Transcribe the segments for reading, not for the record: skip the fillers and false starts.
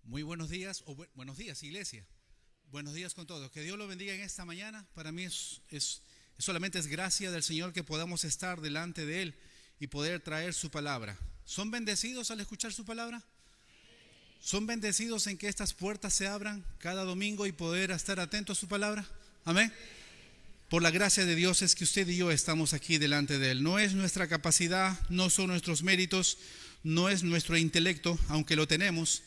Muy buenos días, buenos días, iglesia. Buenos días con todos. Que Dios lo bendiga en esta mañana. Para mí solamente es gracia del Señor que podamos estar delante de Él y poder traer su palabra. ¿Son bendecidos al escuchar su palabra? ¿Son bendecidos en que estas puertas se abran cada domingo y poder estar atentos a su palabra? Amén. Por la gracia de Dios es que usted y yo estamos aquí delante de Él. No es nuestra capacidad, no son nuestros méritos, no es nuestro intelecto, aunque lo tenemos.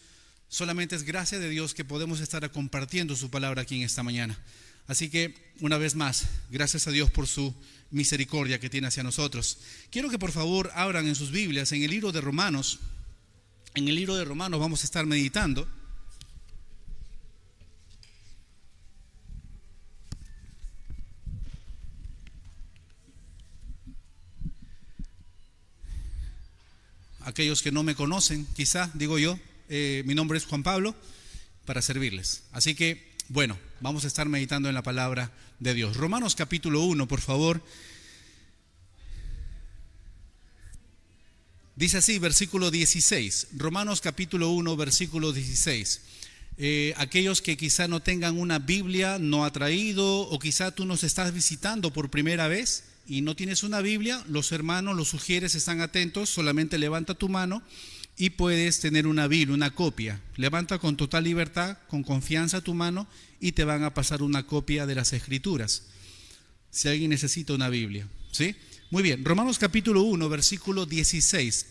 Solamente es gracia de Dios que podemos estar compartiendo su palabra aquí en esta mañana. Así que, una vez más, gracias a Dios por su misericordia que tiene hacia nosotros. Quiero que por favor abran en sus Biblias, en el libro de Romanos. En el libro de Romanos vamos a estar meditando. Aquellos que no me conocen, quizá, digo yo, mi nombre es Juan Pablo, para servirles. Así que, bueno, vamos a estar meditando en la palabra de Dios. Romanos capítulo 1, por favor. Dice así, versículo 16. Romanos capítulo 1, versículo 16. Aquellos que quizá no tengan una Biblia, no ha traído, o quizá tú nos estás visitando por primera vez y no tienes una Biblia, los hermanos, los sugieres, están atentos, solamente levanta tu mano y puedes tener una Biblia, una copia. Levanta con total libertad, con confianza tu mano y te van a pasar una copia de las Escrituras. Si alguien necesita una Biblia, ¿sí? Muy bien, Romanos capítulo 1, versículo 16.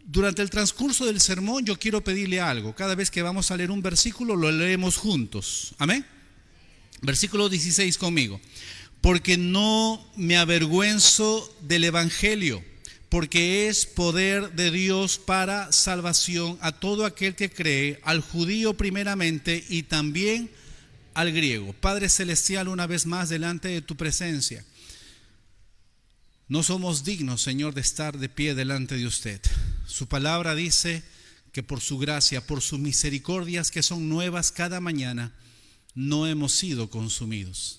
Durante el transcurso del sermón yo quiero pedirle algo. Cada vez que vamos a leer un versículo lo leemos juntos. Amén. Versículo 16 conmigo. Porque no me avergüenzo del evangelio, porque es poder de Dios para salvación a todo aquel que cree, al judío primeramente y también al griego. Padre celestial, una vez más delante de tu presencia, no somos dignos, Señor, de estar de pie delante de usted. Su palabra dice que por su gracia, por sus misericordias que son nuevas cada mañana, no hemos sido consumidos.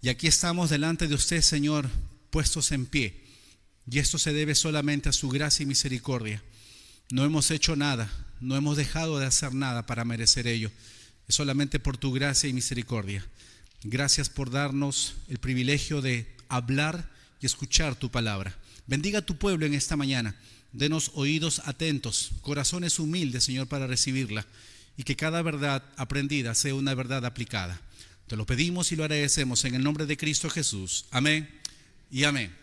Y aquí estamos delante de usted, Señor, puestos en pie. Y esto se debe solamente a su gracia y misericordia. No hemos hecho nada, no hemos dejado de hacer nada para merecer ello. Es solamente por tu gracia y misericordia. Gracias por darnos el privilegio de hablar y escuchar tu palabra. Bendiga a tu pueblo en esta mañana. Denos oídos atentos, corazones humildes, Señor, para recibirla. Y que cada verdad aprendida sea una verdad aplicada. Te lo pedimos y lo agradecemos en el nombre de Cristo Jesús. Amén y amén.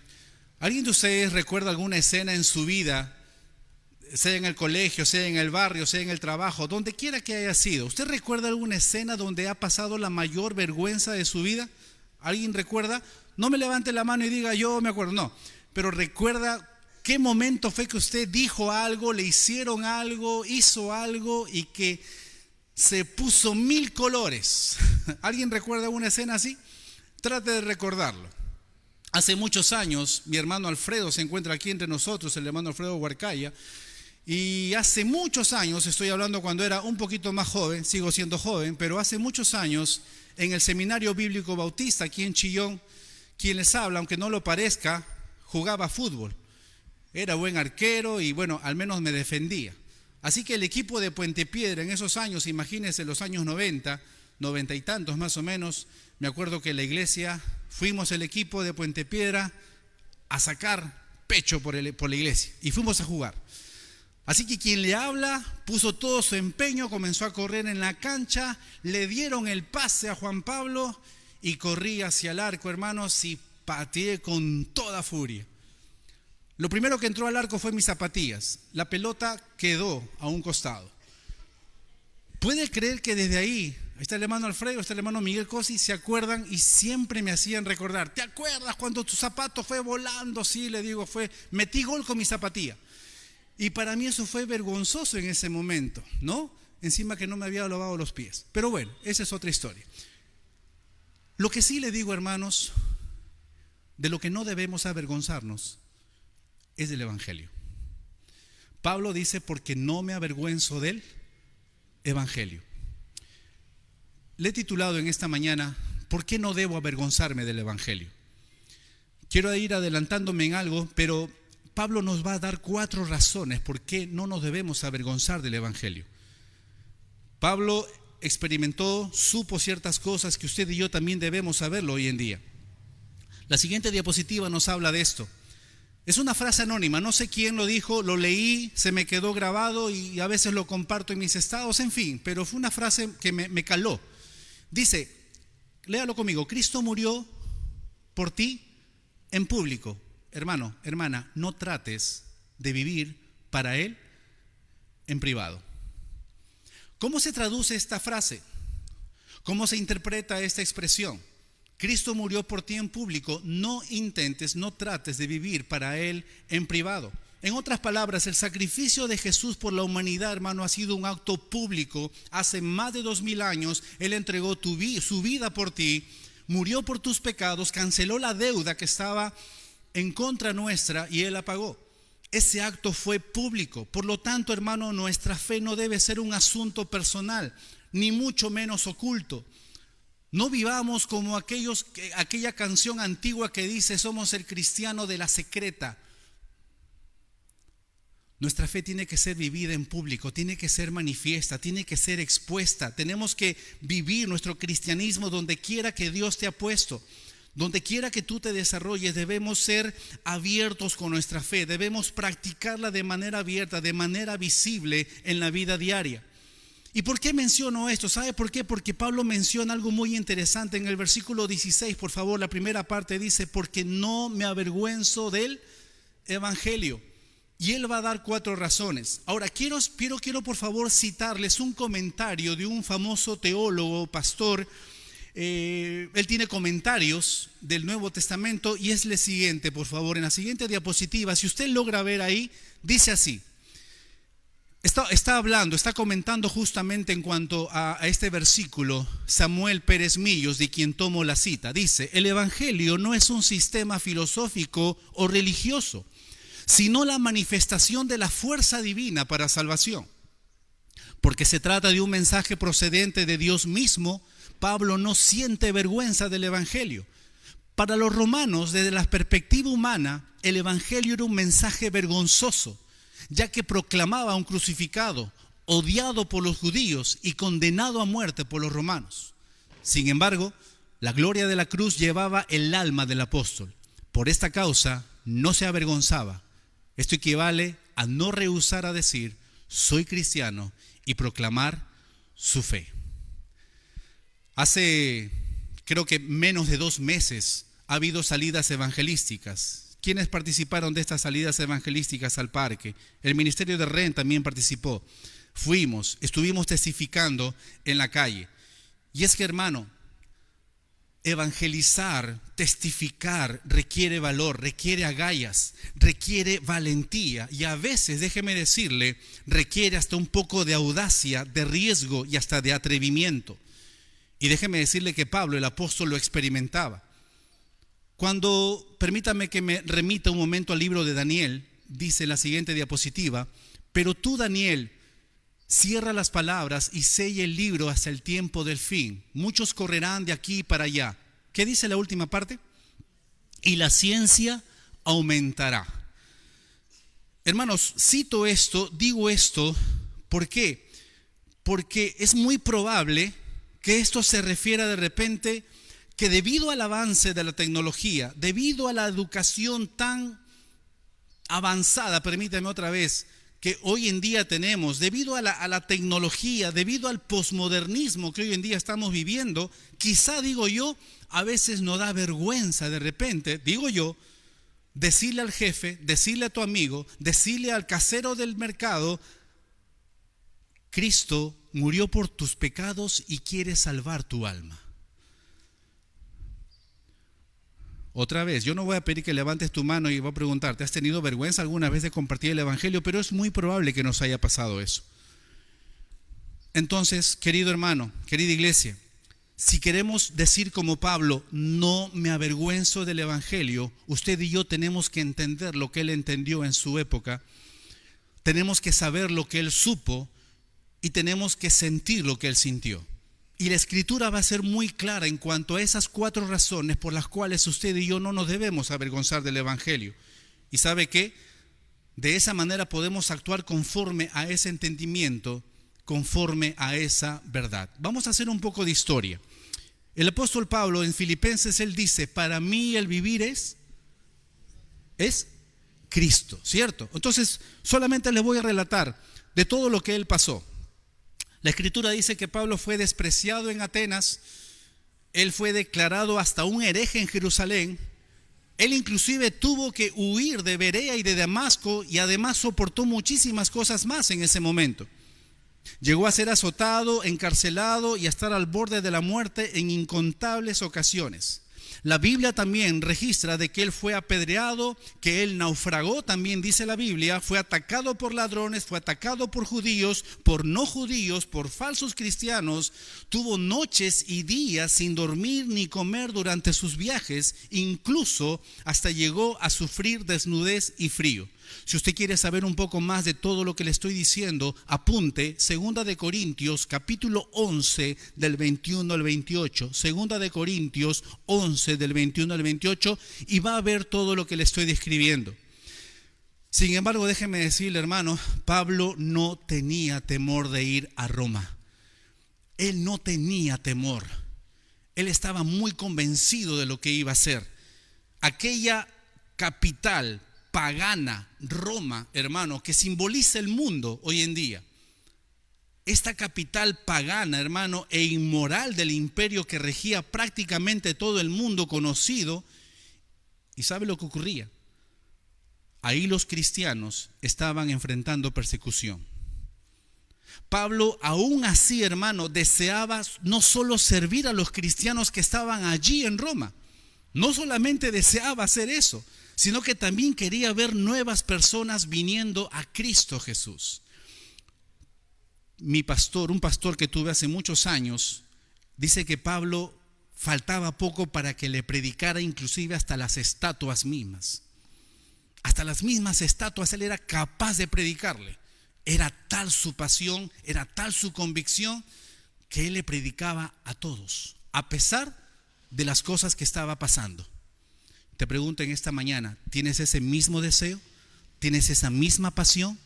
¿Alguien de ustedes recuerda alguna escena en su vida, sea en el colegio, sea en el barrio, sea en el trabajo, donde quiera que haya sido? ¿Usted recuerda alguna escena donde ha pasado la mayor vergüenza de su vida? ¿Alguien recuerda? No me levante la mano y diga yo me acuerdo, no. Pero recuerda qué momento fue que usted dijo algo, le hicieron algo, hizo algo y que se puso mil colores. ¿Alguien recuerda una escena así? Trate de recordarlo. Hace muchos años, mi hermano Alfredo se encuentra aquí entre nosotros, el hermano Alfredo Huarcaya, y hace muchos años, estoy hablando cuando era un poquito más joven, sigo siendo joven, pero hace muchos años, en el Seminario Bíblico Bautista, aquí en Chillón, quien les habla, aunque no lo parezca, jugaba fútbol. Era buen arquero y bueno, al menos me defendía. Así que el equipo de Puente Piedra en esos años, imagínense los años 90, 90 y tantos más o menos, me acuerdo que la iglesia, fuimos el equipo de Puente Piedra a sacar pecho por la iglesia y fuimos a jugar. Así que quien le habla puso todo su empeño, comenzó a correr en la cancha, le dieron el pase a Juan Pablo y corrí hacia el arco, hermanos, y pateé con toda furia. Lo primero que entró al arco fue mis zapatillas. La pelota quedó a un costado. ¿Puede creer que desde ahí está el hermano Alfredo, está el hermano Miguel Cosi, se acuerdan y siempre me hacían recordar? ¿Te acuerdas cuando tu zapato fue volando? Sí, le digo, metí gol con mi zapatilla. Y para mí eso fue vergonzoso en ese momento, ¿no? Encima que no me había lavado los pies. Pero bueno, esa es otra historia. Lo que sí le digo, hermanos, de lo que no debemos avergonzarnos es del evangelio. Pablo dice, porque no me avergüenzo del evangelio. Le he titulado en esta mañana, ¿por qué no debo avergonzarme del evangelio? Quiero ir adelantándome en algo, pero Pablo nos va a dar 4 razones por qué no nos debemos avergonzar del evangelio. Pablo experimentó, supo ciertas cosas que usted y yo también debemos saberlo hoy en día. La siguiente diapositiva nos habla de esto. Es una frase anónima, no sé quién lo dijo, lo leí, se me quedó grabado y a veces lo comparto en mis estados, en fin, pero fue una frase que me caló. Dice, léalo conmigo, Cristo murió por ti en público. Hermano, hermana, no trates de vivir para Él en privado. ¿Cómo se traduce esta frase? ¿Cómo se interpreta esta expresión? Cristo murió por ti en público, no intentes, no trates de vivir para Él en privado. En otras palabras, el sacrificio de Jesús por la humanidad, hermano, ha sido un acto público. Hace más de 2000 años, Él entregó su vida por ti, murió por tus pecados, canceló la deuda que estaba en contra nuestra y Él la pagó. Ese acto fue público. Por lo tanto, hermano, nuestra fe no debe ser un asunto personal, ni mucho menos oculto. No vivamos como aquella canción antigua que dice, somos el cristiano de la secreta. Nuestra fe tiene que ser vivida en público, tiene que ser manifiesta, tiene que ser expuesta. Tenemos que vivir nuestro cristianismo donde quiera que Dios te ha puesto. Donde quiera que tú te desarrolles, debemos ser abiertos con nuestra fe. Debemos practicarla de manera abierta, de manera visible en la vida diaria. ¿Y por qué menciono esto? ¿Sabe por qué? Porque Pablo menciona algo muy interesante en el versículo 16, por favor, la primera parte dice, porque no me avergüenzo del evangelio. Y él va a dar 4 razones. Ahora, quiero por favor citarles un comentario de un famoso teólogo, pastor. Él tiene comentarios del Nuevo Testamento y es el siguiente, por favor, en la siguiente diapositiva, si usted logra ver ahí, dice así. Está comentando justamente en cuanto a este versículo Samuel Pérez Millos, de quien tomo la cita. Dice, el evangelio no es un sistema filosófico o religioso, sino la manifestación de la fuerza divina para salvación. Porque se trata de un mensaje procedente de Dios mismo, Pablo no siente vergüenza del evangelio. Para los romanos, desde la perspectiva humana, el evangelio era un mensaje vergonzoso, ya que proclamaba a un crucificado, odiado por los judíos y condenado a muerte por los romanos. Sin embargo, la gloria de la cruz llevaba el alma del apóstol. Por esta causa no se avergonzaba. Esto equivale a no rehusar a decir, soy cristiano, y proclamar su fe. Hace, creo que menos de 2 meses, ha habido salidas evangelísticas. ¿Quiénes participaron de estas salidas evangelísticas al parque? El Ministerio de REN también participó. Estuvimos testificando en la calle. Y es que, hermano, evangelizar, testificar requiere valor, requiere agallas, requiere valentía y a veces, déjeme decirle, requiere hasta un poco de audacia, de riesgo y hasta de atrevimiento. Y déjeme decirle que Pablo, el apóstol, lo experimentaba. Permítame que me remita un momento al libro de Daniel, dice la siguiente diapositiva, pero tú, Daniel, cierra las palabras y sella el libro hasta el tiempo del fin. Muchos correrán de aquí para allá. ¿Qué dice la última parte? Y la ciencia aumentará. Hermanos, cito esto, digo esto, ¿por qué? Porque es muy probable que esto se refiera de repente que debido al avance de la tecnología, debido a la educación tan avanzada, permítame otra vez, que hoy en día tenemos, debido a la tecnología, debido al posmodernismo que hoy en día estamos viviendo, quizá, digo yo, a veces nos da vergüenza de repente, digo yo, decirle al jefe, decirle a tu amigo, decirle al casero del mercado, Cristo murió por tus pecados y quiere salvar tu alma. Otra vez, yo no voy a pedir que levantes tu mano y voy a preguntarte, ¿has tenido vergüenza alguna vez de compartir el evangelio? Pero es muy probable que nos haya pasado eso. Entonces, querido hermano, querida iglesia, si queremos decir como Pablo, no me avergüenzo del evangelio, usted y yo tenemos que entender lo que él entendió en su época, tenemos que saber lo que él supo y tenemos que sentir lo que él sintió. Y la escritura va a ser muy clara en cuanto a esas 4 razones por las cuales usted y yo no nos debemos avergonzar del evangelio. ¿Y sabe qué? De esa manera podemos actuar conforme a ese entendimiento, conforme a esa verdad. Vamos a hacer un poco de historia. El apóstol Pablo en Filipenses, él dice, para mí el vivir es Cristo, ¿cierto? Entonces, solamente les voy a relatar de todo lo que él pasó. La escritura dice que Pablo fue despreciado en Atenas, él fue declarado hasta un hereje en Jerusalén, él inclusive tuvo que huir de Berea y de Damasco y además soportó muchísimas cosas más en ese momento. Llegó a ser azotado, encarcelado y a estar al borde de la muerte en incontables ocasiones. La Biblia también registra de que él fue apedreado, que él naufragó, también dice la Biblia, fue atacado por ladrones, fue atacado por judíos, por no judíos, por falsos cristianos, tuvo noches y días sin dormir ni comer durante sus viajes, incluso hasta llegó a sufrir desnudez y frío. Si usted quiere saber un poco más de todo lo que le estoy diciendo, apunte 2 de Corintios capítulo 11 del 21 al 28, 2 de Corintios 11 del 21 al 28 y va a ver todo lo que le estoy describiendo. Sin embargo, déjeme decirle, hermano, Pablo no tenía temor de ir a Roma. Él no tenía temor. Él estaba muy convencido de lo que iba a hacer. Aquella capital pagana, Roma, hermano, que simboliza el mundo hoy en día. Esta capital pagana, hermano, e inmoral del imperio que regía prácticamente todo el mundo conocido. ¿Y sabe lo que ocurría? Ahí los cristianos estaban enfrentando persecución. Pablo, aún así, hermano, deseaba no solo servir a los cristianos que estaban allí en Roma, no solamente deseaba hacer eso, sino que también quería ver nuevas personas viniendo a Cristo Jesús. Mi pastor, un pastor que tuve hace muchos años, dice que Pablo faltaba poco para que le predicara inclusive hasta las estatuas mismas. Hasta las mismas estatuas él era capaz de predicarle. Era tal su pasión, era tal su convicción, que él le predicaba a todos, a pesar de las cosas que estaba pasando. Te pregunto en esta mañana, ¿tienes ese mismo deseo? ¿Tienes esa misma pasión?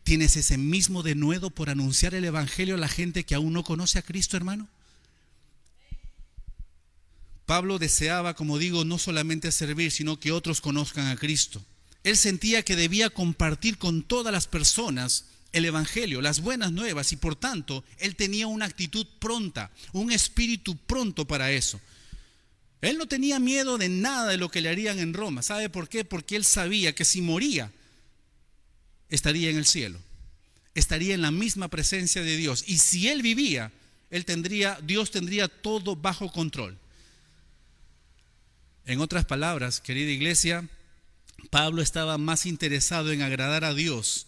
¿Tienes ese mismo denuedo por anunciar el evangelio a la gente que aún no conoce a Cristo, hermano? Pablo deseaba, como digo, no solamente servir, sino que otros conozcan a Cristo. Él sentía que debía compartir con todas las personas el evangelio, las buenas nuevas, y por tanto, él tenía una actitud pronta, un espíritu pronto para eso. Él no tenía miedo de nada de lo que le harían en Roma. ¿Sabe por qué? Porque él sabía que si moría, estaría en el cielo, estaría en la misma presencia de Dios. Y si él vivía, Dios tendría todo bajo control. En otras palabras, querida iglesia, Pablo estaba más interesado en agradar a Dios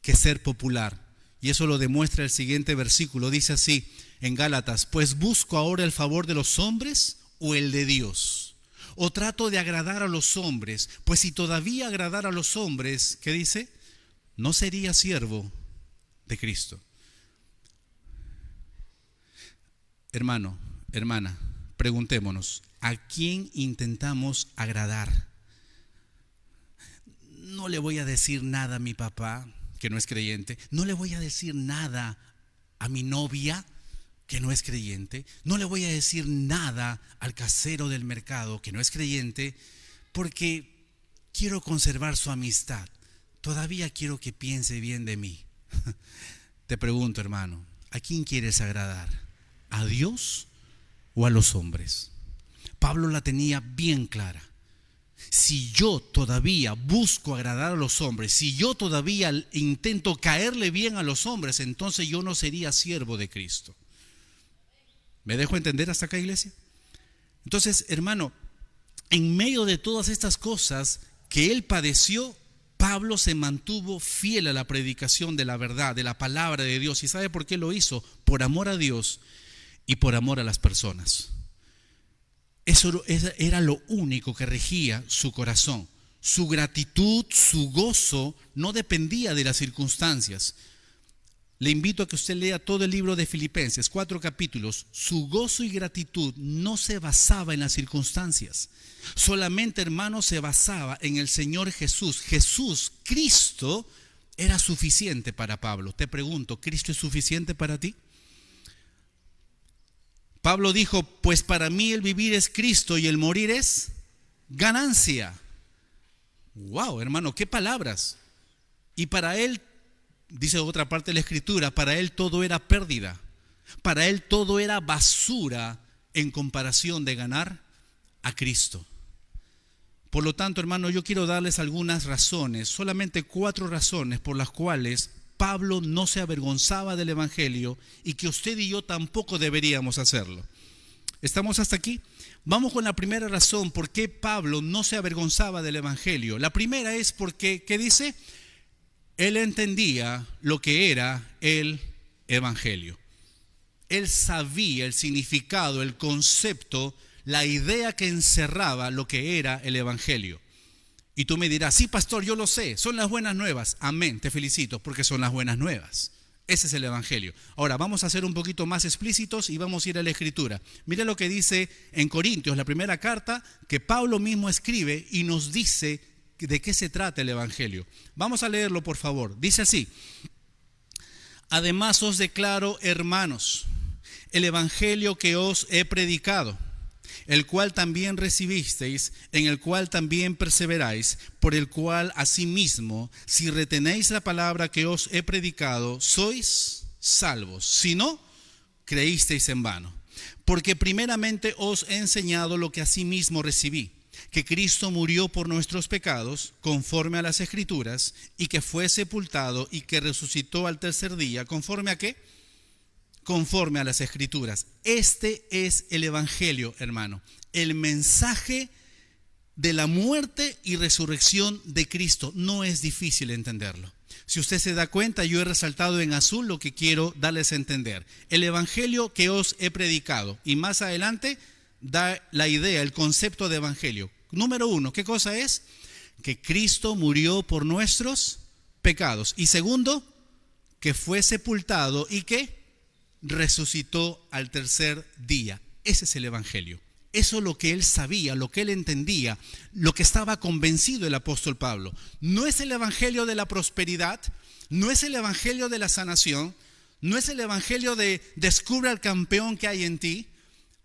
que ser popular. Y eso lo demuestra el siguiente versículo. Dice así en Gálatas: pues busco ahora el favor de los hombres o el de Dios, o trato de agradar a los hombres, pues si todavía agradara a los hombres, ¿qué dice? No sería siervo de Cristo. Hermano, hermana, preguntémonos, ¿a quién intentamos agradar? No le voy a decir nada a mi papá, que no es creyente. No le voy a decir nada a mi novia, que no es creyente. No le voy a decir nada al casero del mercado, que no es creyente, porque quiero conservar su amistad. Todavía quiero que piense bien de mí. Te pregunto, hermano, ¿a quién quieres agradar? ¿A Dios o a los hombres? Pablo la tenía bien clara. Si yo todavía busco agradar a los hombres, si yo todavía intento caerle bien a los hombres, entonces yo no sería siervo de Cristo. ¿Me dejo entender hasta acá, iglesia? Entonces, hermano, en medio de todas estas cosas que él padeció, Pablo se mantuvo fiel a la predicación de la verdad, de la palabra de Dios. ¿Y sabe por qué lo hizo? Por amor a Dios y por amor a las personas. Eso era lo único que regía su corazón. Su gratitud, su gozo no dependía de las circunstancias. Le invito a que usted lea todo el libro de Filipenses, 4 capítulos. Su gozo y gratitud no se basaba en las circunstancias. Solamente, hermano, se basaba en el Señor Jesús. Jesús, Cristo, era suficiente para Pablo. Te pregunto, ¿Cristo es suficiente para ti? Pablo dijo, pues para mí el vivir es Cristo y el morir es ganancia. Wow, hermano, qué palabras. Y para él, dice otra parte de la Escritura, para él todo era pérdida. Para él todo era basura en comparación de ganar a Cristo. Por lo tanto, hermano, yo quiero darles algunas razones, solamente 4 razones por las cuales Pablo no se avergonzaba del Evangelio y que usted y yo tampoco deberíamos hacerlo. ¿Estamos hasta aquí? Vamos con la primera razón por qué Pablo no se avergonzaba del Evangelio. La primera es porque, ¿qué dice? Él entendía lo que era el Evangelio. Él sabía el significado, el concepto, la idea que encerraba lo que era el Evangelio. Y tú me dirás, sí, pastor, yo lo sé, son las buenas nuevas. Amén, te felicito, porque son las buenas nuevas. Ese es el Evangelio. Ahora, vamos a ser un poquito más explícitos y vamos a ir a la Escritura. Mira lo que dice en Corintios, la primera carta que Pablo mismo escribe y nos dice de qué se trata el Evangelio. Vamos a leerlo, por favor. Dice así: además os declaro, hermanos, el Evangelio que os he predicado, el cual también recibisteis, en el cual también perseveráis, por el cual asimismo, si retenéis la palabra que os he predicado, sois salvos. Si no, creísteis en vano. Porque primeramente os he enseñado lo que asimismo recibí, que Cristo murió por nuestros pecados, conforme a las Escrituras, y que fue sepultado y que resucitó al tercer día, ¿conforme a qué? Conforme a las Escrituras. Este es el Evangelio, hermano. El mensaje de la muerte y resurrección de Cristo. No es difícil entenderlo. Si usted se da cuenta, yo he resaltado en azul lo que quiero darles a entender. El Evangelio que os he predicado. Y más adelante da la idea, el concepto de Evangelio. Número 1, ¿qué cosa es? Que Cristo murió por nuestros pecados. Y segundo, que fue sepultado y que resucitó al tercer día. Ese es el Evangelio. Eso es lo que él sabía, lo que él entendía, lo que estaba convencido el apóstol Pablo. No es el Evangelio de la prosperidad, no es el Evangelio de la sanación, no es el Evangelio de descubre al campeón que hay en ti,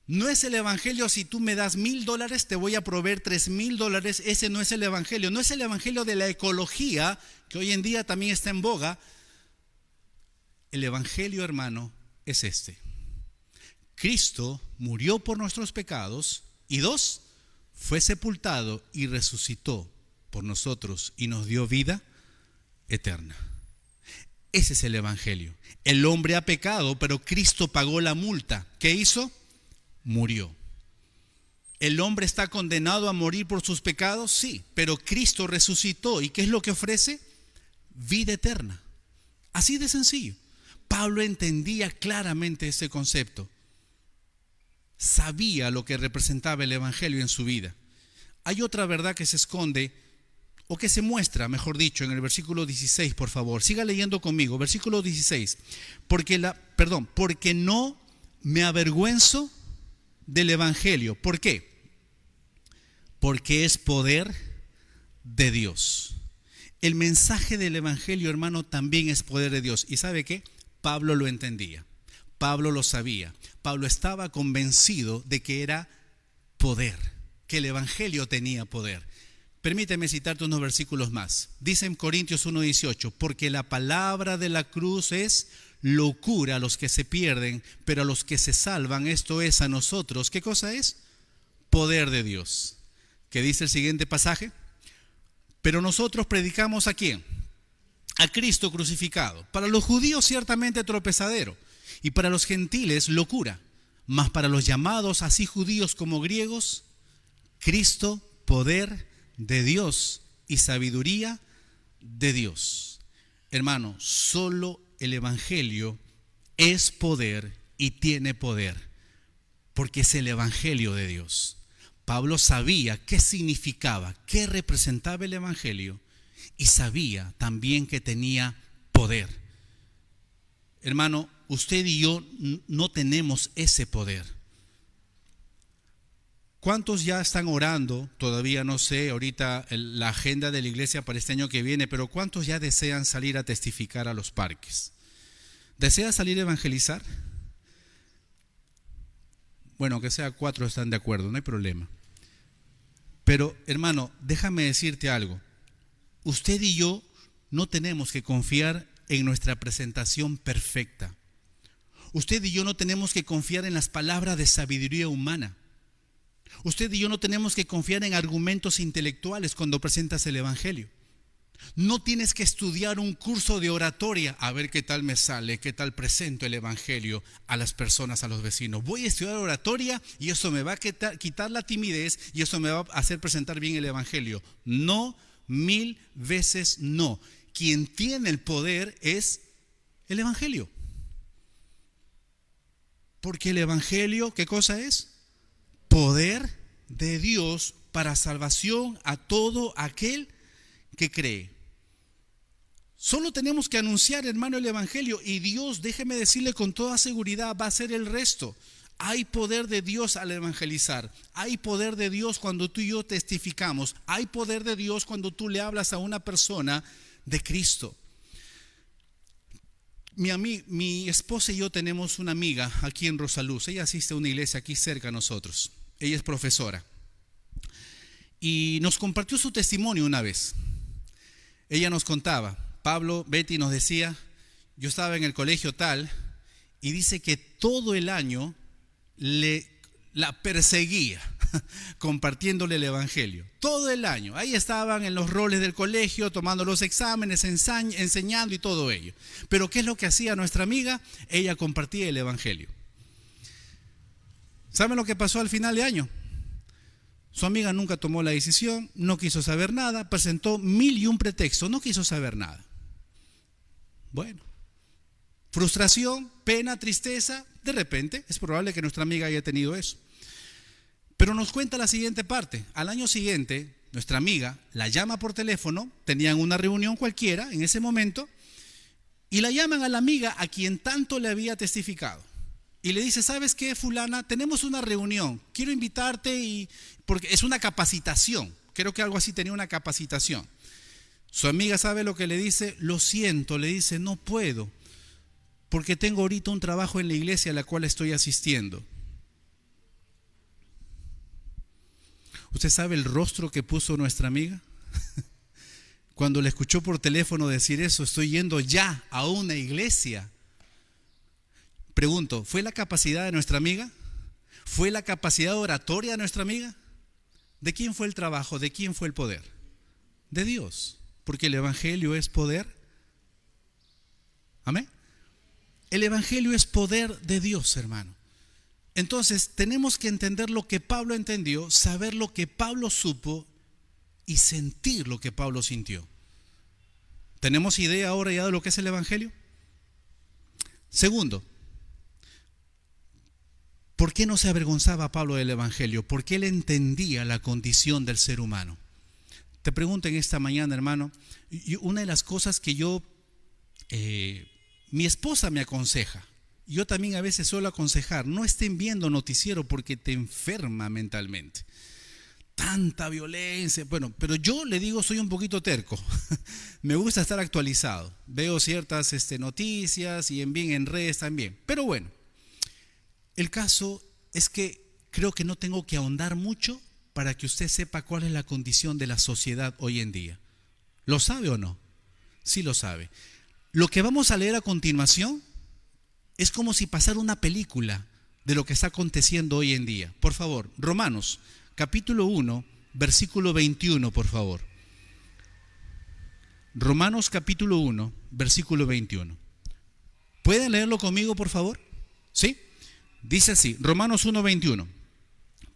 no es el Evangelio si tú me das $1,000 te voy a proveer $3,000. Ese no es el Evangelio. No es el Evangelio de la ecología, que hoy en día también está en boga. El Evangelio, hermano, es este: Cristo murió por nuestros pecados y 2, fue sepultado y resucitó por nosotros y nos dio vida eterna. Ese es el Evangelio. El hombre ha pecado, pero Cristo pagó la multa. ¿Qué hizo? Murió. ¿El hombre está condenado a morir por sus pecados? Sí, pero Cristo resucitó. ¿Y qué es lo que ofrece? Vida eterna. Así de sencillo. Pablo entendía claramente ese concepto. Sabía lo que representaba el Evangelio en su vida. Hay otra verdad que se esconde, o que se muestra, mejor dicho, en el versículo 16, por favor. Siga leyendo conmigo, versículo 16. Porque no me avergüenzo del Evangelio. ¿Por qué? Porque es poder de Dios. El mensaje del Evangelio, hermano, también es poder de Dios. ¿Y sabe qué? Pablo lo entendía, Pablo lo sabía, Pablo estaba convencido de que era poder, que el Evangelio tenía poder. Permíteme citarte unos versículos más. Dice en Corintios 1:18, porque la palabra de la cruz es locura a los que se pierden, pero a los que se salvan, esto es a nosotros, ¿qué cosa es? Poder de Dios. ¿Qué dice el siguiente pasaje? Pero nosotros predicamos ¿a quién? A Cristo crucificado. Para los judíos ciertamente tropezadero, y para los gentiles locura, mas para los llamados así judíos como griegos, Cristo poder de Dios y sabiduría de Dios. Hermano, solo el Evangelio es poder y tiene poder, porque es el Evangelio de Dios. Pablo sabía qué significaba, qué representaba el Evangelio, y sabía también que tenía poder. Hermano, usted y yo no tenemos ese poder. ¿Cuántos ya están orando? Todavía no sé ahorita la agenda de la iglesia para este año que viene, pero ¿cuántos ya desean salir a testificar a los parques? ¿Deseas salir a evangelizar? Bueno, que sea 4 están de acuerdo, no hay problema. Pero hermano, déjame decirte algo. Usted y yo no tenemos que confiar en nuestra presentación perfecta. Usted y yo no tenemos que confiar en las palabras de sabiduría humana. Usted y yo no tenemos que confiar en argumentos intelectuales cuando presentas el evangelio. No tienes que estudiar un curso de oratoria a ver qué tal me sale, qué tal presento el evangelio a las personas, a los vecinos. Voy a estudiar oratoria y eso me va a quitar la timidez y eso me va a hacer presentar bien el evangelio. No, 1000 veces no. Quien tiene el poder es el evangelio. Porque el evangelio, ¿qué cosa es? Poder de Dios para salvación a todo aquel que cree. Solo tenemos que anunciar, hermano, el evangelio, y Dios, déjeme decirle con toda seguridad, va a hacer el resto. Hay poder de Dios al evangelizar. Hay poder de Dios cuando tú y yo testificamos. Hay poder de Dios cuando tú le hablas a una persona de Cristo. Mi esposa y yo tenemos una amiga aquí en Rosaluz. Ella asiste a una iglesia aquí cerca a nosotros. Ella es profesora. Y nos compartió su testimonio una vez. Ella nos contaba, Betty nos decía, yo estaba en el colegio tal, y dice que todo el año la perseguía compartiéndole el evangelio. Todo el año. Ahí estaban en los roles del colegio, tomando los exámenes, enseñando y todo ello. Pero ¿qué es lo que hacía nuestra amiga? Ella compartía el evangelio. ¿Saben lo que pasó al final de año? Su amiga nunca tomó la decisión, no quiso saber nada, presentó 1001 pretextos, no quiso saber nada. Bueno, frustración, pena, tristeza, de repente es probable que nuestra amiga haya tenido eso. Pero nos cuenta la siguiente parte. Al año siguiente, nuestra amiga la llama por teléfono, tenían una reunión cualquiera en ese momento, y la llaman a la amiga a quien tanto le había testificado. Y le dice, ¿sabes qué, fulana? Tenemos una reunión, quiero invitarte porque es una capacitación. Creo que algo así, tenía una capacitación. Su amiga, ¿sabe lo que le dice? Lo siento, le dice, no puedo, porque tengo ahorita un trabajo en la iglesia a la cual estoy asistiendo. ¿Usted sabe el rostro que puso nuestra amiga? Cuando le escuchó por teléfono decir eso, estoy yendo ya a una iglesia. Pregunto, ¿fue la capacidad de nuestra amiga? ¿Fue la capacidad oratoria de nuestra amiga? ¿De quién fue el trabajo? ¿De quién fue el poder? De Dios, porque el evangelio es poder. ¿Amén? El evangelio es poder de Dios, hermano. Entonces tenemos que entender lo que Pablo entendió, saber lo que Pablo supo y sentir lo que Pablo sintió. ¿Tenemos idea ahora ya de lo que es el evangelio? Segundo, ¿por qué no se avergonzaba Pablo del evangelio? Porque él entendía la condición del ser humano. Te pregunto en esta mañana, hermano, y una de las cosas que mi esposa me aconseja, yo también a veces suelo aconsejar, no estén viendo noticiero porque te enferma mentalmente. Tanta violencia, bueno, pero yo le digo, soy un poquito terco, me gusta estar actualizado, veo ciertas noticias y en redes también, pero bueno, el caso es que creo que no tengo que ahondar mucho para que usted sepa cuál es la condición de la sociedad hoy en día. ¿Lo sabe o no? Sí lo sabe. Lo que vamos a leer a continuación es como si pasara una película de lo que está aconteciendo hoy en día. Por favor, Romanos, capítulo 1, versículo 21, por favor. Romanos, capítulo 1, versículo 21. ¿Pueden leerlo conmigo, por favor? ¿Sí? Dice así, Romanos 1, 21.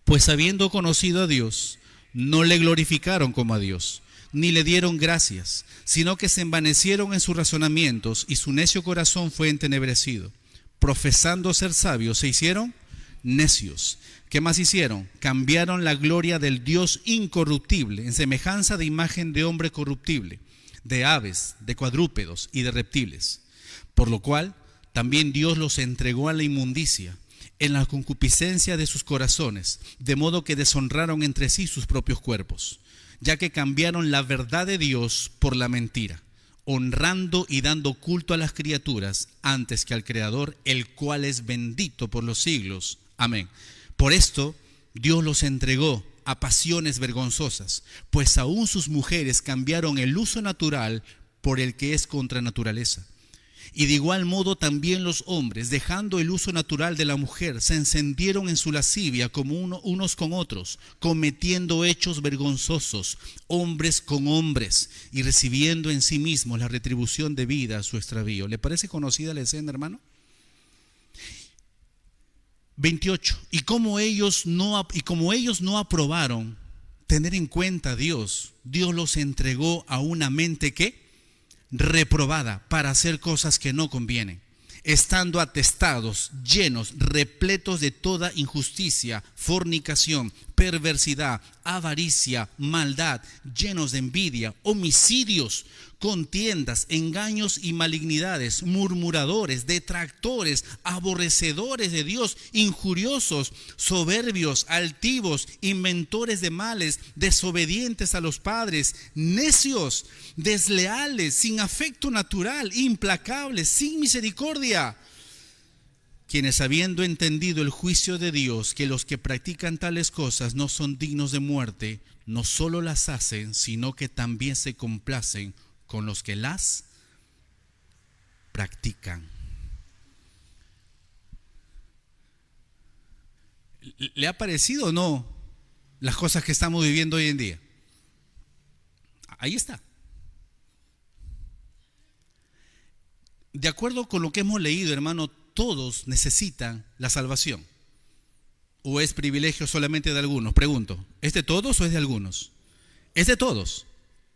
Pues habiendo conocido a Dios, no le glorificaron como a Dios, ni le dieron gracias, sino que se envanecieron en sus razonamientos y su necio corazón fue entenebrecido. Profesando ser sabios, se hicieron necios. ¿Qué más hicieron? Cambiaron la gloria del Dios incorruptible en semejanza de imagen de hombre corruptible, de aves, de cuadrúpedos y de reptiles. Por lo cual también Dios los entregó a la inmundicia en la concupiscencia de sus corazones, de modo que deshonraron entre sí sus propios cuerpos, ya que cambiaron la verdad de Dios por la mentira, honrando y dando culto a las criaturas antes que al Creador, el cual es bendito por los siglos. Amén. Por esto Dios los entregó a pasiones vergonzosas, pues aún sus mujeres cambiaron el uso natural por el que es contra naturaleza. Y de igual modo también los hombres, dejando el uso natural de la mujer, se encendieron en su lascivia como unos con otros, cometiendo hechos vergonzosos, hombres con hombres, y recibiendo en sí mismos la retribución debida a su extravío. ¿Le parece conocida la escena, hermano? 28. Y como ellos no aprobaron tener en cuenta a Dios, Dios los entregó a una mente que reprobada para hacer cosas que no convienen, estando atestados, llenos, repletos de toda injusticia, fornicación, perversidad, avaricia, maldad, llenos de envidia, homicidios, contiendas, engaños y malignidades, murmuradores, detractores, aborrecedores de Dios, injuriosos, soberbios, altivos, inventores de males, desobedientes a los padres, necios, desleales, sin afecto natural, implacables, sin misericordia, quienes habiendo entendido el juicio de Dios, que los que practican tales cosas no son dignos de muerte, no solo las hacen, sino que también se complacen con los que las practican. ¿Le ha parecido o no las cosas que estamos viviendo hoy en día? Ahí está. De acuerdo con lo que hemos leído, hermano, todos necesitan la salvación. ¿O es privilegio solamente de algunos? Pregunto, ¿es de todos o es de algunos? Es de todos.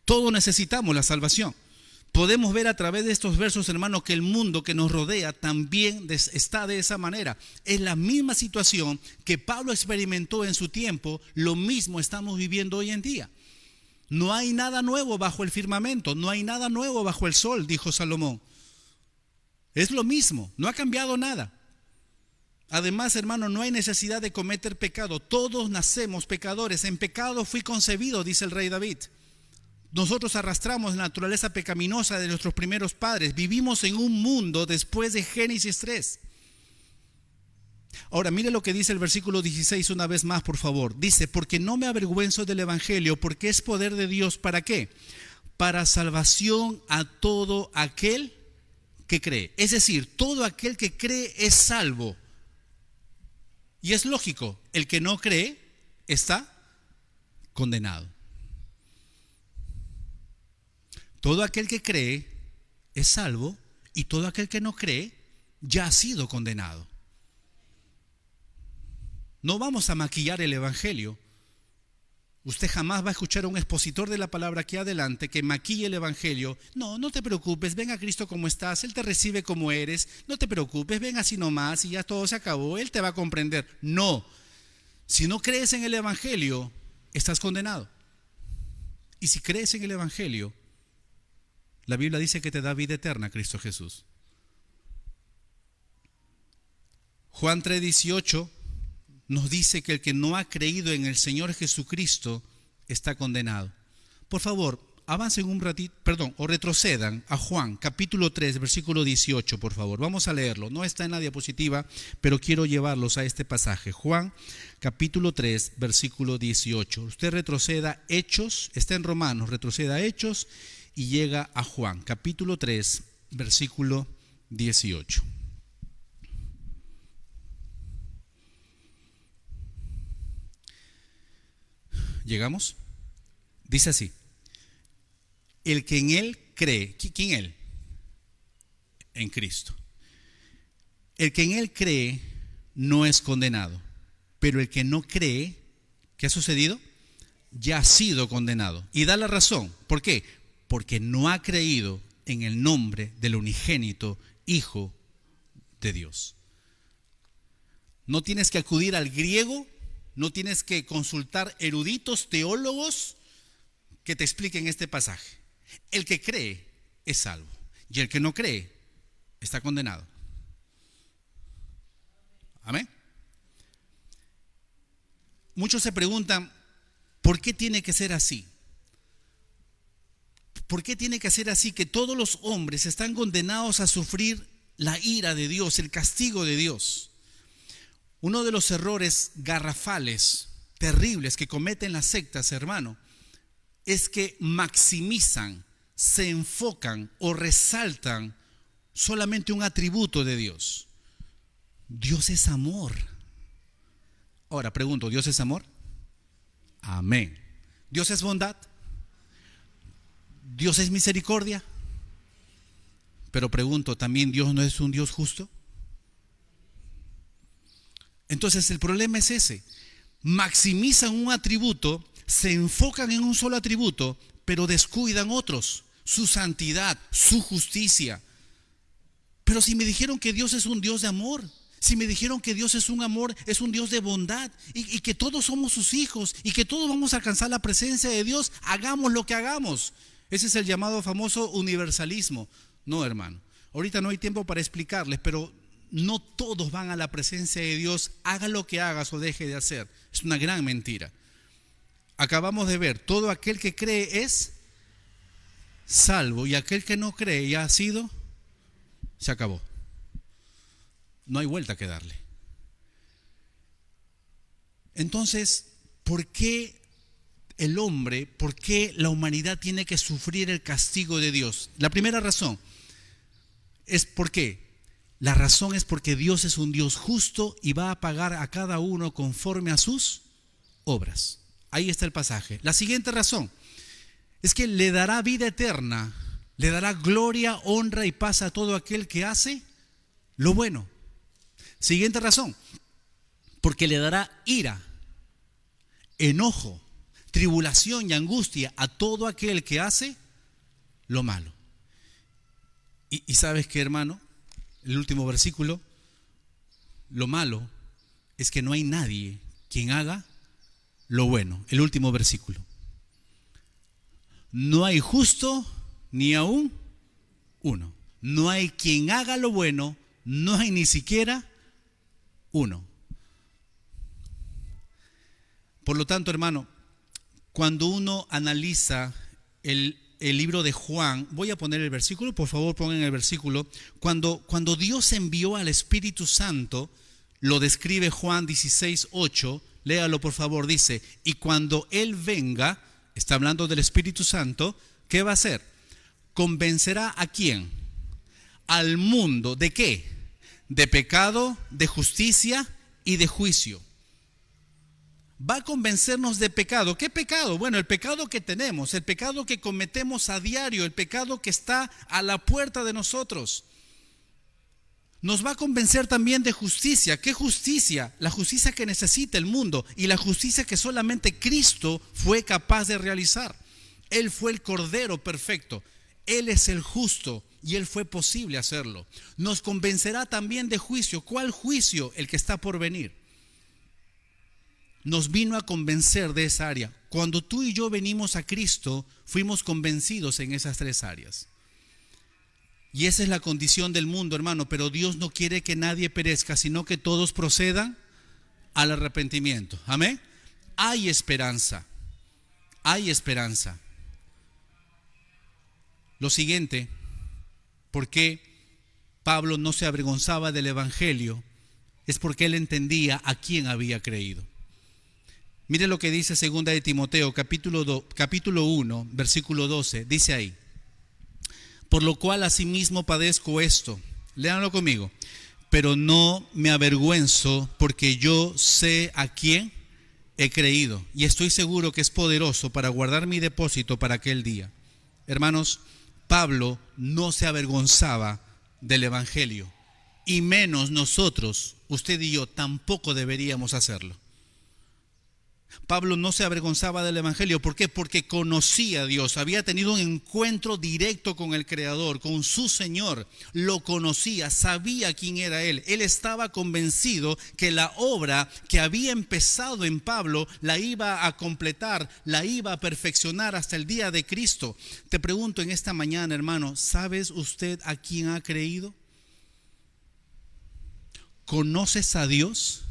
Todos necesitamos la salvación. Podemos ver a través de estos versos, hermano, que el mundo que nos rodea también está de esa manera. Es la misma situación que Pablo experimentó en su tiempo, lo mismo estamos viviendo hoy en día. No hay nada nuevo bajo el firmamento, no hay nada nuevo bajo el sol, dijo Salomón. Es lo mismo, no ha cambiado nada. Además, hermano, no hay necesidad de cometer pecado. Todos nacemos pecadores. En pecado fui concebido, dice el rey David. Nosotros arrastramos la naturaleza pecaminosa de nuestros primeros padres. Vivimos en un mundo después de Génesis 3. Ahora, mire lo que dice el versículo 16 una vez más, por favor. Dice, porque no me avergüenzo del evangelio, porque es poder de Dios. ¿Para qué? Para salvación a todo aquel que cree. Es decir, todo aquel que cree es salvo. Y es lógico, el que no cree está condenado. Todo aquel que cree es salvo y todo aquel que no cree ya ha sido condenado. No vamos a maquillar el evangelio. Usted jamás va a escuchar a un expositor de la palabra aquí adelante que maquille el evangelio. No, no te preocupes, ven a Cristo como estás, Él te recibe como eres. No te preocupes, ven así nomás y ya todo se acabó, Él te va a comprender. No, si no crees en el evangelio, estás condenado. Y si crees en el evangelio, la Biblia dice que te da vida eterna Cristo Jesús. Juan 3:18 nos dice que el que no ha creído en el Señor Jesucristo está condenado. Por favor, avancen un ratito, o retrocedan a Juan capítulo 3, versículo 18, por favor. Vamos a leerlo. No está en la diapositiva, pero quiero llevarlos a este pasaje. Juan capítulo 3, versículo 18. Usted retroceda Hechos, está en Romanos, retroceda a Hechos y llega a Juan capítulo 3, versículo 18. ¿Llegamos? Dice así: el que en él cree. ¿Quién él? En Cristo. El que en él cree no es condenado, pero el que no cree, ¿qué ha sucedido? Ya ha sido condenado. Y da la razón. ¿Por qué? Porque no ha creído en el nombre del unigénito Hijo de Dios. No tienes que acudir al griego. No tienes que consultar eruditos teólogos que te expliquen este pasaje. El que cree es salvo y el que no cree está condenado. Amén. muchos se preguntan, ¿por qué tiene que ser así? ¿Por qué tiene que ser así que todos los hombres están condenados a sufrir la ira de Dios, el castigo de Dios? Uno de los errores garrafales, terribles que cometen las sectas, hermano, es que maximizan, se enfocan o resaltan solamente un atributo de Dios. Dios es amor. Ahora pregunto, ¿Dios es amor? Amén. ¿Dios es bondad? ¿Dios es misericordia? Pero pregunto, ¿también Dios no es un Dios justo? Entonces el problema es ese. Maximizan un atributo, se enfocan en un solo atributo, pero descuidan otros, su santidad, su justicia. Pero si me dijeron que Dios es un Dios de amor, si me dijeron que Dios es un amor, es un Dios de bondad, y que todos somos sus hijos, y que todos vamos a alcanzar la presencia de Dios, hagamos lo que hagamos. Ese es el llamado famoso universalismo. No, hermano, ahorita no hay tiempo para explicarles, pero no todos van a la presencia de Dios, haga lo que hagas o deje de hacer. Es una gran mentira. Acabamos de ver, todo aquel que cree es salvo, y aquel que no cree ya ha sido, se acabó. No hay vuelta que darle. Entonces, ¿por qué el hombre, por qué la humanidad tiene que sufrir el castigo de Dios? La primera razón es la razón es porque Dios es un Dios justo y va a pagar a cada uno conforme a sus obras. Ahí está el pasaje. La siguiente razón es que le dará vida eterna, le dará gloria, honra y paz a todo aquel que hace lo bueno. Siguiente razón, porque le dará ira, enojo, tribulación y angustia a todo aquel que hace lo malo. Y ¿sabes qué, hermano? El último versículo, lo malo es que no hay nadie quien haga lo bueno. El último versículo. No hay justo ni aún uno. No hay quien haga lo bueno, no hay ni siquiera uno. Por lo tanto, hermano, cuando uno analiza el libro de Juan, voy a poner el versículo, por favor pongan el versículo. Cuando Dios envió al Espíritu Santo, lo describe Juan 16:8, léalo por favor, dice, y cuando Él venga, está hablando del Espíritu Santo, ¿qué va a hacer? ¿Convencerá a quién? Al mundo, ¿de qué? De pecado, de justicia y de juicio. Va a convencernos de pecado. ¿Qué pecado? Bueno, el pecado que tenemos, el pecado que cometemos a diario, el pecado que está a la puerta de nosotros. Nos va a convencer también de justicia. ¿Qué justicia? La justicia que necesita el mundo y la justicia que solamente Cristo fue capaz de realizar. Él fue el Cordero perfecto. Él es el justo y Él fue posible hacerlo. Nos convencerá también de juicio. ¿Cuál juicio? El que está por venir. Nos vino a convencer de esa área. Cuando tú y yo venimos a Cristo, fuimos convencidos en esas tres áreas. Y esa es la condición del mundo, hermano. Pero Dios no quiere que nadie perezca, sino que todos procedan al arrepentimiento. Amén. Hay esperanza. Hay esperanza. Lo siguiente, ¿por qué Pablo no se avergonzaba del evangelio? Es porque él entendía a quién había creído. Mire lo que dice 2 de Timoteo, capítulo 1, versículo 12. Dice ahí: por lo cual asimismo padezco esto. Léanlo conmigo. Pero no me avergüenzo, porque yo sé a quién he creído. Y estoy seguro que es poderoso para guardar mi depósito para aquel día. Hermanos, Pablo no se avergonzaba del evangelio. Y menos nosotros, usted y yo, tampoco deberíamos hacerlo. Pablo no se avergonzaba del evangelio. ¿Por qué? Porque conocía a Dios, había tenido un encuentro directo con el Creador, con su Señor. Lo conocía, sabía quién era Él. Él estaba convencido que la obra que había empezado en Pablo la iba a completar, la iba a perfeccionar hasta el día de Cristo. Te pregunto en esta mañana, hermano, ¿sabes usted a quién ha creído? ¿Conoces a Dios?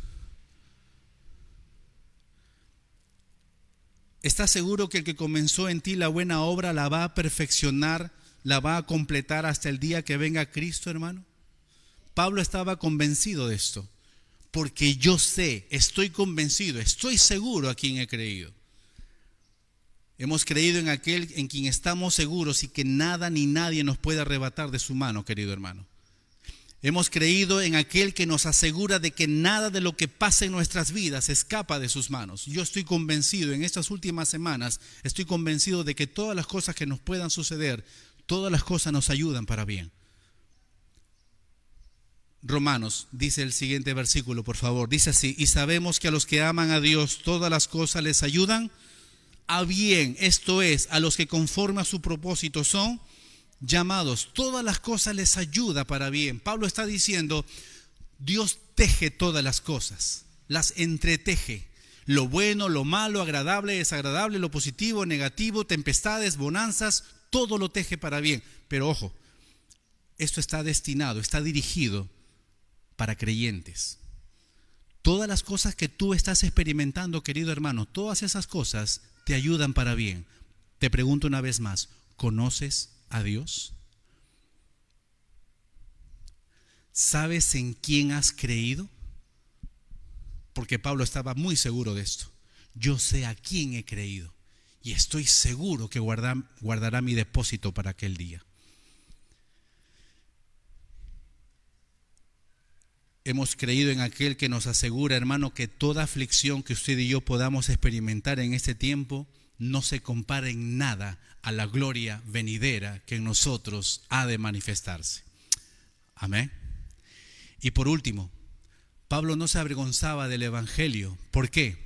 ¿Estás seguro que el que comenzó en ti la buena obra la va a perfeccionar, la va a completar hasta el día que venga Cristo, hermano? Pablo estaba convencido de esto, porque yo sé, estoy convencido, estoy seguro a quien he creído. Hemos creído en aquel en quien estamos seguros y que nada ni nadie nos puede arrebatar de su mano, querido hermano. Hemos creído en aquel que nos asegura de que nada de lo que pasa en nuestras vidas escapa de sus manos. Yo estoy convencido, en estas últimas semanas, estoy convencido de que todas las cosas que nos puedan suceder, todas las cosas nos ayudan para bien. Romanos, dice el siguiente versículo, por favor, dice así: y sabemos que a los que aman a Dios todas las cosas les ayudan a bien, esto es, a los que conforme a su propósito son llamados. Todas las cosas les ayuda para bien. Pablo está diciendo, Dios teje todas las cosas, las entreteje. Lo bueno, lo malo, agradable, desagradable, lo positivo, negativo, tempestades, bonanzas, todo lo teje para bien. Pero ojo, esto está destinado, está dirigido para creyentes. Todas las cosas que tú estás experimentando, querido hermano, todas esas cosas te ayudan para bien. Te pregunto una vez más, ¿conoces a Dios? ¿Sabes en quién has creído? Porque Pablo estaba muy seguro de esto. Yo sé a quién he creído y estoy seguro que guardará mi depósito para aquel día. Hemos creído en aquel que nos asegura, hermano, que toda aflicción que usted y yo podamos experimentar en este tiempo no se compara en nada a la gloria venidera que en nosotros ha de manifestarse. Amén. Y por último, Pablo no se avergonzaba del evangelio. ¿Por qué?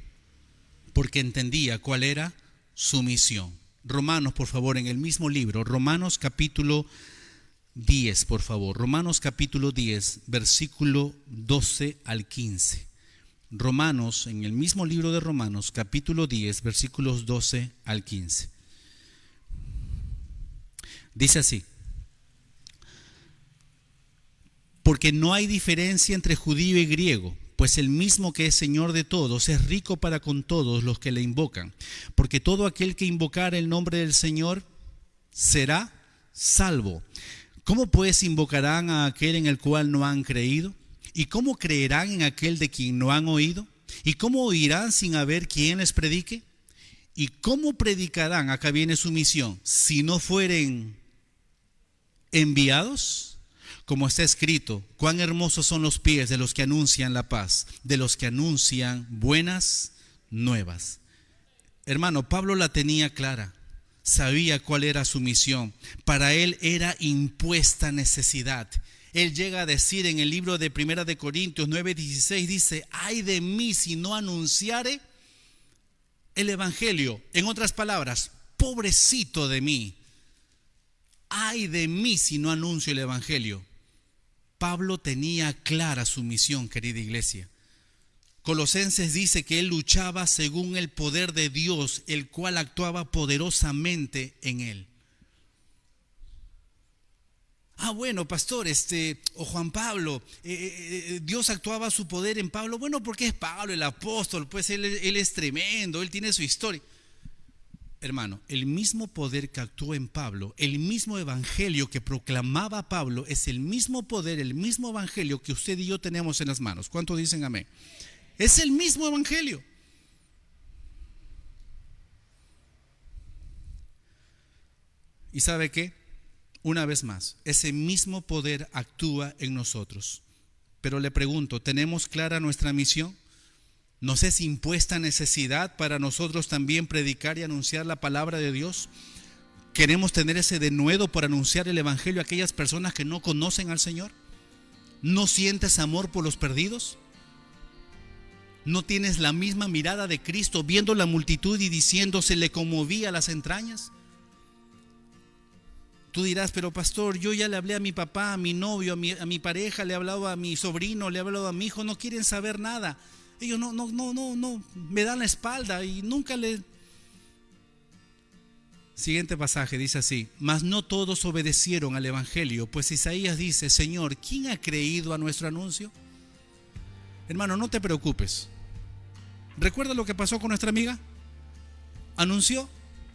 Porque entendía cuál era su misión. Romanos, por favor, en el mismo libro, Romanos capítulo 10, por favor. Romanos capítulo 10, versículo 12 al 15. Romanos, en el mismo libro de Romanos, capítulo 10, versículos 12 al 15. Dice así: porque no hay diferencia entre judío y griego, pues el mismo que es Señor de todos es rico para con todos los que le invocan. Porque todo aquel que invocar el nombre del Señor será salvo. ¿Cómo pues invocarán a aquel en el cual no han creído? ¿Y cómo creerán en aquel de quien no han oído? ¿Y cómo oirán sin haber quien les predique? ¿Y cómo predicarán, acá viene su misión, si no fueren enviados? Como está escrito, cuán hermosos son los pies de los que anuncian la paz, de los que anuncian buenas nuevas. Hermano, Pablo la tenía clara. Sabía cuál era su misión. Para él era impuesta necesidad. Él llega a decir en el libro de Primera de Corintios 9:16, dice: ay de mí si no anunciare el evangelio. En otras palabras, pobrecito de mí. Ay de mí si no anuncio el evangelio. Pablo tenía clara su misión, querida iglesia. Colosenses dice que él luchaba según el poder de Dios, el cual actuaba poderosamente en él. Bueno, pastor, o Juan Pablo, Dios actuaba su poder en Pablo. Bueno, porque es Pablo, el apóstol, pues él es tremendo, él tiene su historia. Hermano, el mismo poder que actuó en Pablo, el mismo evangelio que proclamaba Pablo, es el mismo poder, el mismo evangelio que usted y yo tenemos en las manos. ¿Cuántos dicen amén? Es el mismo evangelio. ¿Y sabe qué? Una vez más, ese mismo poder actúa en nosotros. Pero le pregunto, ¿tenemos clara nuestra misión? ¿Nos es impuesta necesidad para nosotros también predicar y anunciar la palabra de Dios? ¿Queremos tener ese denuedo por anunciar el evangelio a aquellas personas que no conocen al Señor? ¿No sientes amor por los perdidos? ¿No tienes la misma mirada de Cristo viendo la multitud y diciendo se le conmovía las entrañas? Tú dirás, pero pastor, yo ya le hablé a mi papá, a mi novio, a mi pareja, le he hablado a mi sobrino, le he hablado a mi hijo, no quieren saber nada. Ellos no, me dan la espalda y nunca le... Siguiente pasaje dice así: mas no todos obedecieron al evangelio, pues Isaías dice: Señor, ¿quién ha creído a nuestro anuncio? Hermano, no te preocupes. ¿Recuerda lo que pasó con nuestra amiga? Anunció,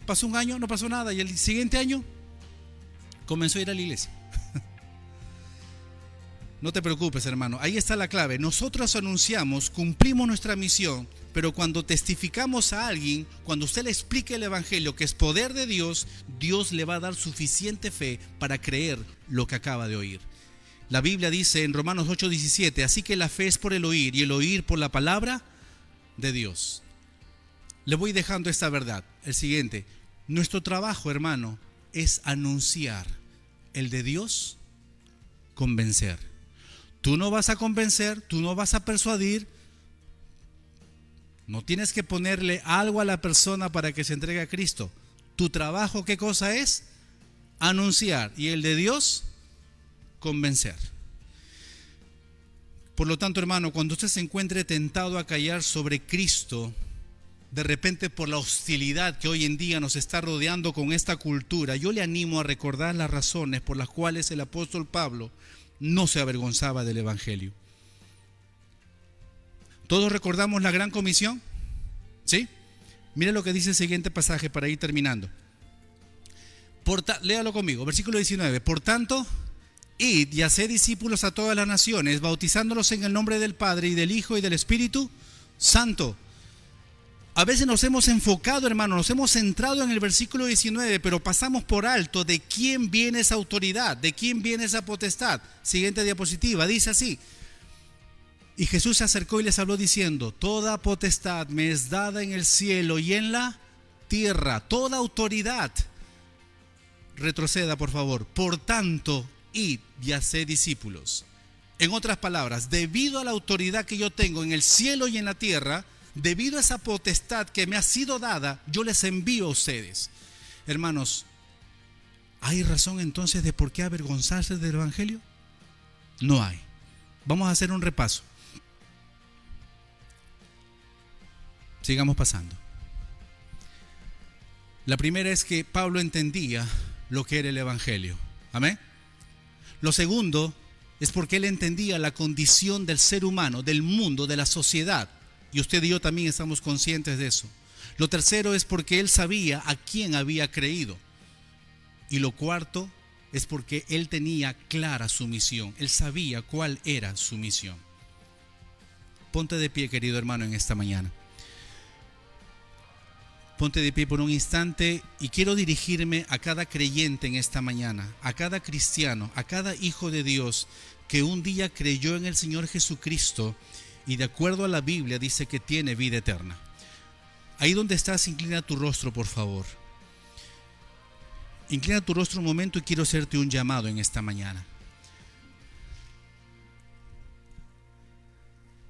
pasó un año, no pasó nada, y el siguiente año comenzó a ir a la iglesia. No te preocupes, hermano, ahí está la clave. Nosotros anunciamos, cumplimos nuestra misión, pero cuando testificamos a alguien, cuando usted le explique el evangelio, que es poder de Dios, Dios le va a dar suficiente fe para creer lo que acaba de oír. La Biblia dice en Romanos 8:17, así que la fe es por el oír y el oír por la palabra de Dios. Le voy dejando esta verdad, el siguiente. Nuestro trabajo, hermano, es anunciar. El de Dios, convencer. Tú no vas a convencer, tú no vas a persuadir. No tienes que ponerle algo a la persona para que se entregue a Cristo. Tu trabajo, ¿qué cosa es? Anunciar. Y el de Dios, convencer. Por lo tanto, hermano, cuando usted se encuentre tentado a callar sobre Cristo, de repente por la hostilidad que hoy en día nos está rodeando con esta cultura, yo le animo a recordar las razones por las cuales el apóstol Pablo no se avergonzaba del evangelio. ¿Todos recordamos la gran comisión? ¿Sí? Mire lo que dice el siguiente pasaje para ir terminando. Léalo conmigo, versículo 19. Por tanto, id y haced discípulos a todas las naciones, bautizándolos en el nombre del Padre y del Hijo y del Espíritu Santo. A veces nos hemos enfocado, hermano, nos hemos centrado en el versículo 19, pero pasamos por alto de quién viene esa autoridad, de quién viene esa potestad. Siguiente diapositiva, dice así. Y Jesús se acercó y les habló diciendo, toda potestad me es dada en el cielo y en la tierra, toda autoridad. Retroceda, por favor. Por tanto, id y haced discípulos. En otras palabras, debido a la autoridad que yo tengo en el cielo y en la tierra, debido a esa potestad que me ha sido dada, yo les envío a ustedes. Hermanos, ¿hay razón entonces de por qué avergonzarse del evangelio? No hay. Vamos a hacer un repaso. Sigamos pasando. La primera es que Pablo entendía lo que era el evangelio. Amén. Lo segundo es porque él entendía la condición del ser humano, del mundo, de la sociedad. Y usted y yo también estamos conscientes de eso. Lo tercero es porque él sabía a quién había creído. Y lo cuarto es porque él tenía clara su misión. Él sabía cuál era su misión. Ponte de pie, querido hermano, en esta mañana. Ponte de pie por un instante y quiero dirigirme a cada creyente en esta mañana, a cada cristiano, a cada hijo de Dios que un día creyó en el Señor Jesucristo y de acuerdo a la Biblia dice que tiene vida eterna. Ahí donde estás, inclina tu rostro, por favor. Inclina tu rostro un momento y quiero hacerte un llamado en esta mañana.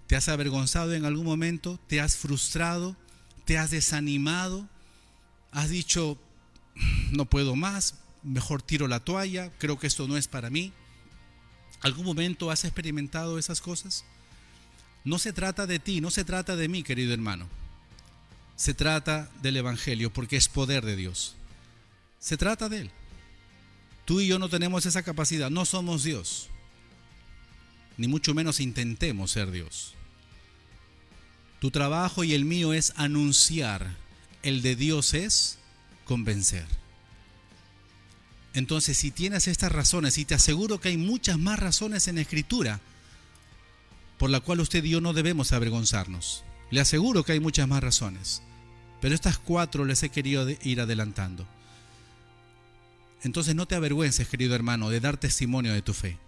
¿Te has avergonzado en algún momento? ¿Te has frustrado? ¿Te has desanimado? ¿Has dicho, no puedo más, mejor tiro la toalla, creo que esto no es para mí? ¿Algún momento has experimentado esas cosas? No se trata de ti, no se trata de mí, querido hermano. Se trata del evangelio porque es poder de Dios. Se trata de Él. Tú y yo no tenemos esa capacidad, no somos Dios. Ni mucho menos intentemos ser Dios. Tu trabajo y el mío es anunciar. El de Dios es convencer. Entonces, si tienes estas razones, y te aseguro que hay muchas más razones en la Escritura por la cual usted y yo no debemos avergonzarnos. Le aseguro que hay muchas más razones, pero estas 4 les he querido ir adelantando. Entonces no te avergüences, querido hermano, de dar testimonio de tu fe.